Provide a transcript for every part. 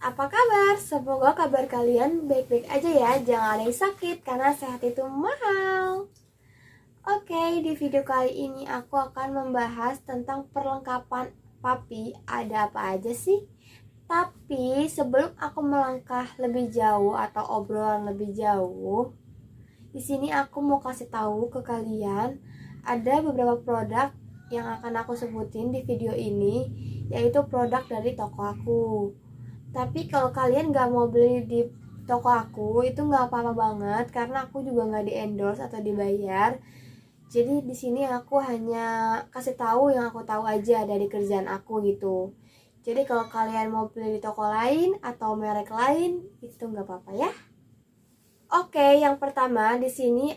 apa kabar? Semoga kabar kalian baik-baik aja ya. Jangan ada yang sakit karena sehat itu mahal. Oke, di video kali ini aku akan membahas tentang perlengkapan papi. Ada apa aja sih? Tapi sebelum aku melangkah lebih jauh atau obrolan lebih jauh, di sini aku mau kasih tahu ke kalian ada beberapa produk yang akan aku sebutin di video ini, yaitu produk dari toko aku. Tapi kalau kalian nggak mau beli di toko aku, itu nggak apa-apa banget karena aku juga nggak di endorse atau dibayar. Jadi di sini aku hanya kasih tahu yang aku tahu aja dari kerjaan aku gitu. Jadi kalau kalian mau beli di toko lain atau merek lain, itu nggak apa-apa ya. Oke, yang pertama di sini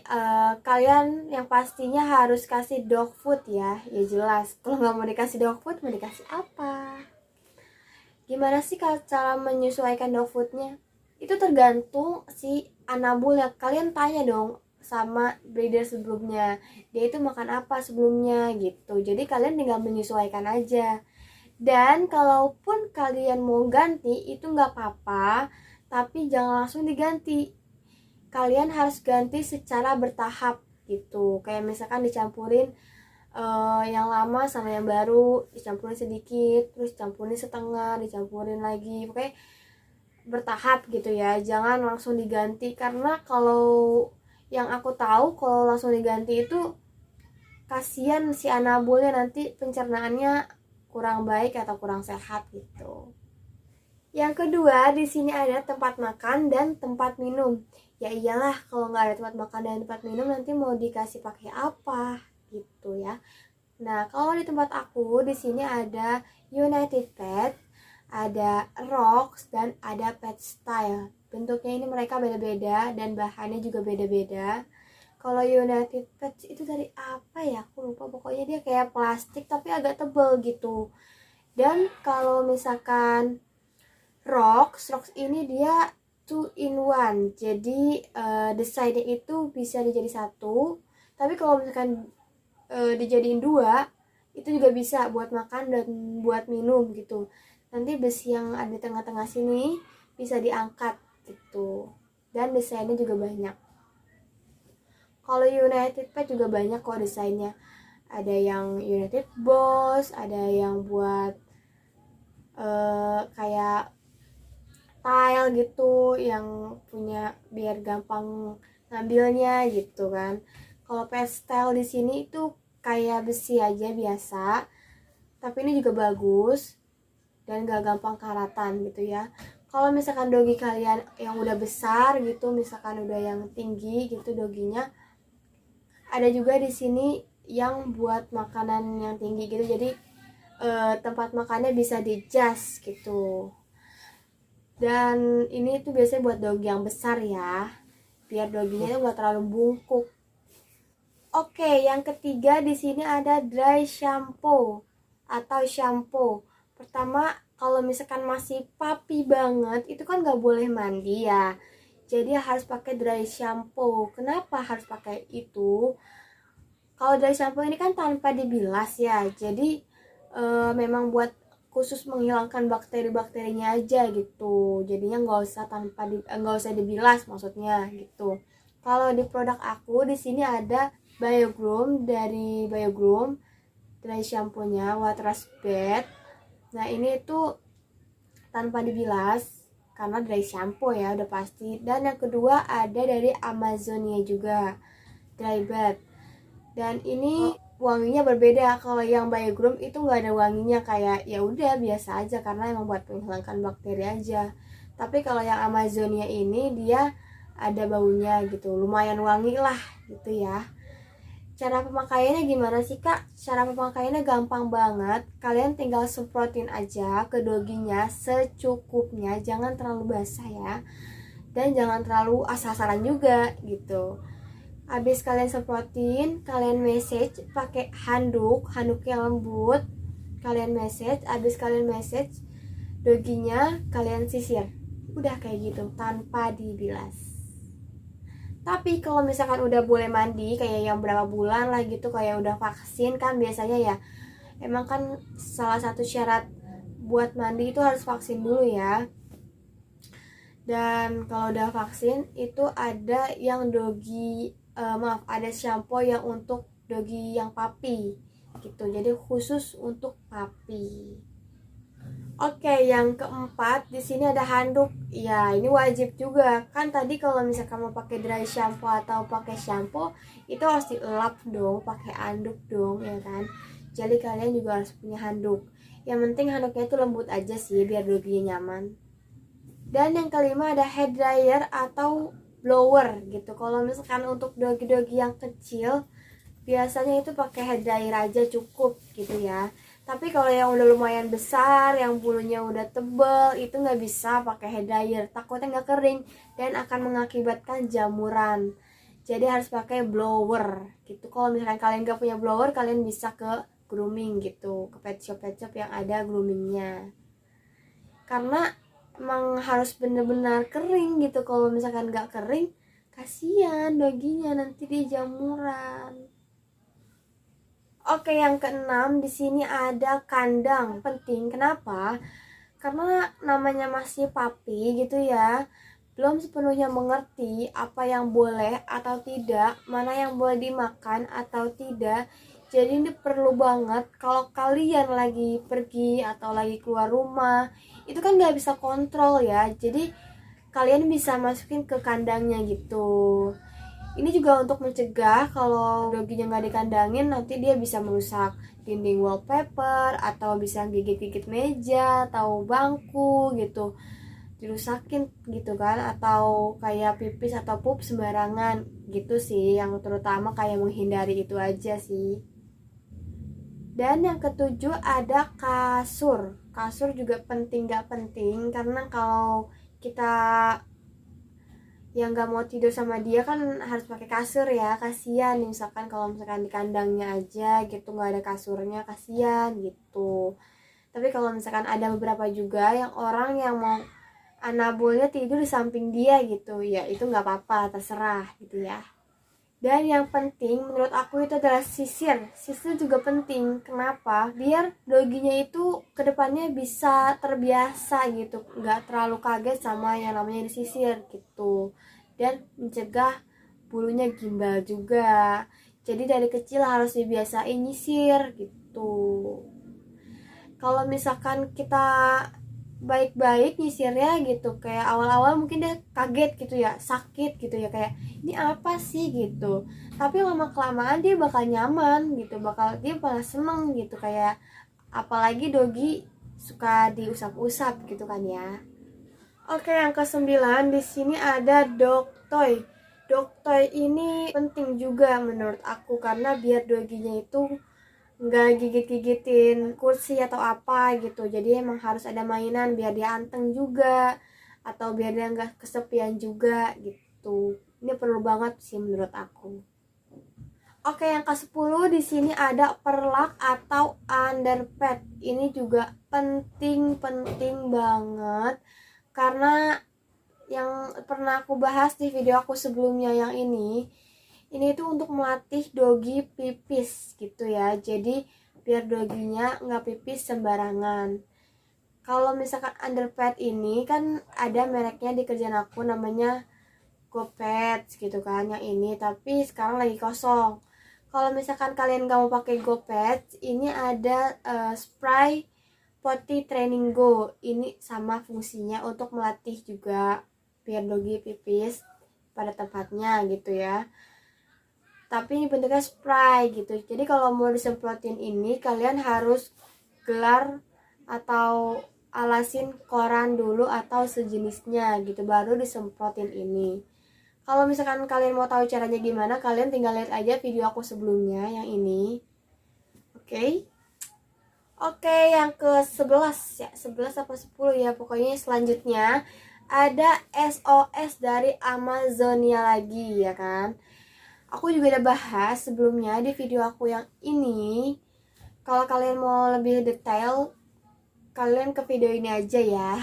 kalian yang pastinya harus kasih dog food ya. Ya jelas, kalau nggak mau dikasih dog food, mau dikasih apa? Gimana sih kalau cara menyesuaikan dog foodnya? Itu tergantung si anabul ya. Kalian tanya dong sama breeder sebelumnya, dia itu makan apa sebelumnya gitu. Jadi kalian tinggal menyesuaikan aja. Dan kalaupun kalian mau ganti itu nggak apa-apa, tapi jangan langsung diganti. Kalian harus ganti secara bertahap gitu. Kayak misalkan dicampurin yang lama sama yang baru, dicampurin sedikit, terus campurin setengah, dicampurin lagi, pokoknya bertahap gitu ya. Jangan langsung diganti karena kalau yang aku tahu kalau langsung diganti itu kasihan si anabulnya, nanti pencernaannya kurang baik atau kurang sehat gitu. Yang kedua, di sini ada tempat makan dan tempat minum. Ya iyalah, kalau nggak ada tempat makan dan tempat minum nanti mau dikasih pakai apa gitu ya. Nah, kalau di tempat aku di sini ada United Pet, ada Rocks dan ada Pet Style. Bentuknya ini mereka beda-beda dan bahannya juga beda-beda. Kalau United Pet itu dari apa ya? Aku lupa, pokoknya dia kayak plastik tapi agak tebel gitu. Dan kalau misalkan Rocks ini dia 2 in 1. Jadi desainnya itu bisa dijadi satu. Tapi kalau misalkan dijadiin 2, itu juga bisa buat makan dan buat minum gitu. Nanti besi yang ada di tengah-tengah sini bisa diangkat gitu. Dan desainnya juga banyak. Kalau United Pet juga banyak kok desainnya. Ada yang United Boss, ada yang buat kayak tile gitu, yang punya biar gampang ngambilnya gitu kan. Kalau pastel di sini itu kayak besi aja biasa, tapi ini juga bagus dan gak gampang karatan gitu ya. Kalau misalkan dogi kalian yang udah besar gitu, misalkan udah yang tinggi gitu doginya, ada juga di sini yang buat makanan yang tinggi gitu. Jadi tempat makannya bisa di-adjust gitu. Dan ini tuh biasanya buat dogi yang besar ya, biar doginya itu gak terlalu bungkuk. Oke, yang ketiga di sini ada dry shampoo atau shampoo. Pertama, kalau misalkan masih papi banget, itu kan gak boleh mandi ya. Jadi harus pakai dry shampoo. Kenapa harus pakai itu? Kalau dry shampoo ini kan tanpa dibilas ya. Jadi memang buat khusus menghilangkan bakteri-bakterinya aja gitu. Jadinya nggak usah dibilas maksudnya gitu. Kalau di produk aku di sini ada Biogroom, dari Biogroom dry shampoo-nya Waterless Bed. Nah, ini tuh tanpa dibilas karena dry shampoo ya udah pasti. Dan yang kedua ada dari Amazonia juga, dry bed. Dan ini wanginya berbeda. Kalau yang Biogroom itu nggak ada wanginya, kayak ya udah biasa aja karena emang buat menghilangkan bakteri aja. Tapi kalau yang Amazonia ini dia ada baunya gitu, lumayan wangi lah gitu ya. Cara pemakaiannya gimana sih kak? Cara pemakaiannya gampang banget. Kalian tinggal semprotin aja ke doginya secukupnya, jangan terlalu basah ya. Dan jangan terlalu asal-asalan juga gitu. Habis kalian semprotin, kalian message pakai handuk yang lembut. Kalian message, habis kalian message doginya kalian sisir. Udah kayak gitu tanpa dibilas. Tapi kalau misalkan udah boleh mandi kayak yang berapa bulan lah gitu, kayak udah vaksin kan biasanya ya. Emang kan salah satu syarat buat mandi itu harus vaksin dulu ya. Dan kalau udah vaksin itu ada yang dogi, ada shampoo yang untuk dogi yang puppy gitu, jadi khusus untuk puppy. Oke, yang keempat di sini ada handuk. Ya, ini wajib juga. Kan tadi kalau misalkan mau pakai dry shampoo atau pakai shampoo, itu harus dielap dong, pakai handuk dong, ya kan? Jadi kalian juga harus punya handuk. Yang penting handuknya itu lembut aja sih, biar doginya nyaman. Dan yang kelima ada hair dryer atau blower gitu. Kalau misalkan untuk dogi-dogi yang kecil, biasanya itu pakai hair dryer aja cukup gitu ya. Tapi kalau yang udah lumayan besar, yang bulunya udah tebel, itu nggak bisa pakai hair dryer, takutnya nggak kering dan akan mengakibatkan jamuran. Jadi harus pakai blower gitu. Kalau misalkan kalian nggak punya blower, kalian bisa ke grooming gitu, ke pet shop yang ada groomingnya. Karena emang harus bener-bener kering gitu. Kalau misalkan nggak kering, kasihan doginya nanti dia jamuran. Oke, yang keenam di sini ada kandang. Penting, kenapa? Karena namanya masih papi gitu ya, belum sepenuhnya mengerti apa yang boleh atau tidak, mana yang boleh dimakan atau tidak. Jadi ini perlu banget kalau kalian lagi pergi atau lagi keluar rumah, itu kan nggak bisa kontrol ya. Jadi kalian bisa masukin ke kandangnya gitu. Ini juga untuk mencegah kalau doginya nggak dikandangin nanti dia bisa merusak dinding wallpaper atau bisa gigit-gigit meja atau bangku gitu, dirusakin gitu kan, atau kayak pipis atau pup sembarangan gitu sih. Yang terutama kayak menghindari itu aja sih. Dan yang ketujuh ada kasur. Kasur juga penting gak penting, karena kalau kita yang nggak mau tidur sama dia kan harus pakai kasur ya, kasihan misalkan kalau misalkan di kandangnya aja gitu nggak ada kasurnya, kasihan gitu. Tapi kalau misalkan ada beberapa juga yang orang yang mau anabulnya tidur di samping dia gitu ya, itu nggak apa-apa, terserah gitu ya. Dan yang penting menurut aku itu adalah sisir. Sisir juga penting. Kenapa? Biar doginya itu kedepannya bisa terbiasa gitu, nggak terlalu kaget sama yang namanya disisir gitu. Dan mencegah bulunya gimbal juga. Jadi dari kecil harus dibiasain nyisir gitu. Kalau misalkan kita baik-baik nyisirnya gitu, kayak awal-awal mungkin dia kaget gitu ya, sakit gitu ya, kayak ini apa sih gitu. Tapi lama kelamaan dia bakal nyaman gitu, dia bakal seneng gitu, kayak apalagi dogi suka diusap-usap gitu kan ya. Oke, yang kesembilan di sini ada dog toy. Dog toy ini penting juga menurut aku, karena biar doginya itu nggak gigit-gigitin kursi atau apa gitu. Jadi emang harus ada mainan biar dia anteng juga, atau biar dia nggak kesepian juga gitu. Ini perlu banget sih menurut aku. Oke, yang ke-10 di sini ada perlak atau underpad. Ini juga penting banget, karena yang pernah aku bahas di video aku sebelumnya yang ini tuh untuk melatih dogi pipis gitu ya. Jadi biar doginya nggak pipis sembarangan. Kalau misalkan underpad ini kan ada mereknya di kerjaan aku, namanya GoPets gitu kan yang ini, tapi sekarang lagi kosong. Kalau misalkan kalian nggak mau pakai GoPets, ini ada spray potty training go. Ini sama fungsinya untuk melatih juga biar dogi pipis pada tempatnya gitu ya. Tapi ini bentuknya spray gitu. Jadi kalau mau disemprotin ini, kalian harus gelar atau alasin koran dulu atau sejenisnya gitu, baru disemprotin ini. Kalau misalkan kalian mau tahu caranya gimana, kalian tinggal lihat aja video aku sebelumnya yang ini. Oke, yang ke-11 ya, 11 apa 10 ya, pokoknya selanjutnya ada SOS dari Amazonia lagi ya kan. Aku juga udah bahas sebelumnya di video aku yang ini. Kalau kalian mau lebih detail, kalian ke video ini aja ya.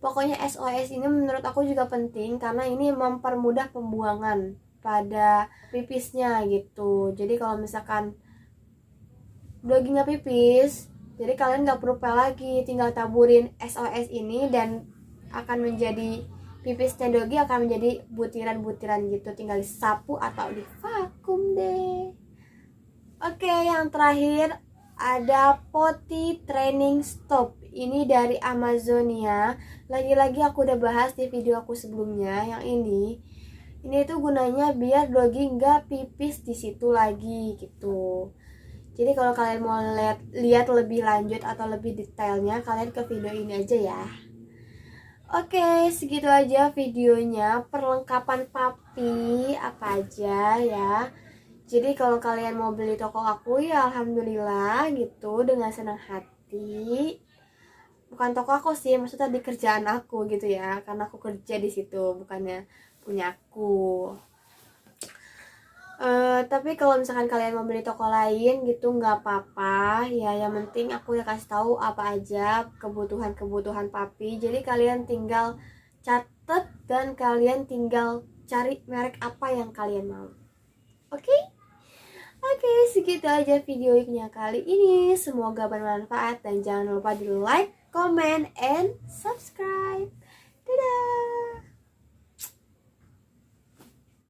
Pokoknya SOS ini menurut aku juga penting, karena ini mempermudah pembuangan pada pipisnya gitu. Jadi kalau misalkan doginya pipis, jadi kalian gak perlu pel lagi, tinggal taburin SOS ini dan akan menjadi pipisnya Dogi akan menjadi butiran-butiran gitu, tinggal disapu atau divakum deh. Oke, yang terakhir ada Potty Training Stop. Ini dari Amazonia. Lagi-lagi aku udah bahas di video aku sebelumnya. Yang ini tuh gunanya biar Dogi nggak pipis di situ lagi gitu. Jadi kalau kalian mau lihat lebih lanjut atau lebih detailnya, kalian ke video ini aja ya. Oke, segitu aja videonya. Perlengkapan papi apa aja ya. Jadi kalau kalian mau beli toko aku ya alhamdulillah gitu, dengan senang hati. Bukan toko aku sih, maksudnya di kerjaan aku gitu ya, karena aku kerja di situ, bukannya punya aku. Tapi kalau misalkan kalian mau beli toko lain gitu nggak apa-apa ya, yang penting aku udah kasih tahu apa aja kebutuhan papi, jadi kalian tinggal catet dan kalian tinggal cari merek apa yang kalian mau. Oke? Oke, segitu aja videonya kali ini, semoga bermanfaat dan jangan lupa di like, comment, and subscribe. Dadah.